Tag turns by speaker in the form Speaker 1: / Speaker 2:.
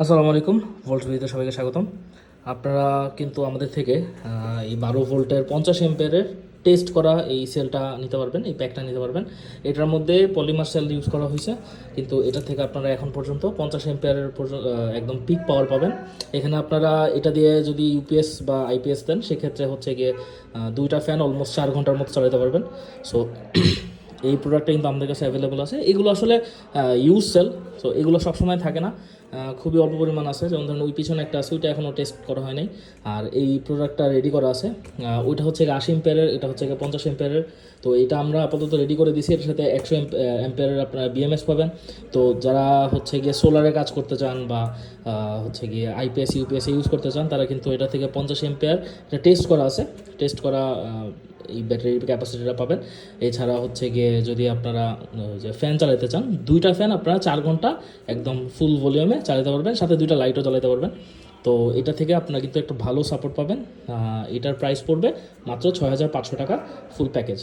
Speaker 1: আসসালামু আলাইকুম। ভোল্ট ভিডিওতে সবাইকে স্বাগতম। আপনারা কিন্তু আমাদের থেকে এই 12 ভোল্টের 50 এম্পিয়ারের টেস্ট করা এই সেলটা নিতে পারবেন, এই প্যাকটা নিতে পারবেন। এটার মধ্যে পলিমার সেল ইউজ করা হয়েছে, কিন্তু এটা থেকে আপনারা এখন পর্যন্ত 50 এম্পিয়ারের একদম পিক পাওয়ার পাবেন। এখানে আপনারা এটা দিয়ে যদি ইউপিএস বা আইপিএস দেন, সেক্ষেত্রে হচ্ছে গিয়ে দুইটা ফ্যান অলমোস্ট 4 ঘন্টার মতো চালাতে পারবেন। সো এই প্রোডাক্টটা কিন্তু আমাদের কাছে অ্যাভেলেবল আছে। এগুলো আসলে ইউজ সেল, সো এগুলো সবসময় থাকে না, খুবই অল্প পরিমাণ আছে। যেমন ধরুন ওই পিছনে একটা আছে, ওইটা এখনও টেস্ট করা হয় নাই। আর এই প্রোডাক্টটা রেডি করা আছে, ওইটা হচ্ছে 80 এম্পিয়ারের, এটা হচ্ছে 50 এম্পিয়ারের। তো এটা আমরা আপাতত রেডি করে দিছি। এর সাথে 100 এম্পিয়ারের আপনারা বিএমএস পাবেন। তো যারা হচ্ছে গিয়ে সোলারে কাজ করতে চান বা হচ্ছে গিয়ে আইপিএস ইউপিএস ইউজ করতে চান, তারা কিন্তু এটা থেকে 50 এম্পিয়ার এটা টেস্ট করা আছে, টেস্ট করা এই ব্যাটারির ক্যাপাসিটিটা পাবেন। এছাড়া হচ্ছে গিয়ে যদি আপনারা যে ফ্যান চালাতে চান, দুইটা ফ্যান আপনারা 4 ঘন্টা একদম ফুল ভলিউমে চালাতে পারবেন, সাথে দুইটা লাইটও জ্বালাতে পারবেন। তো এটা থেকে আপনারা কিন্তু একটা ভালো সাপোর্ট পাবেন। এটার প্রাইস পড়বে মাত্র 6500 টাকা ফুল প্যাকেজ।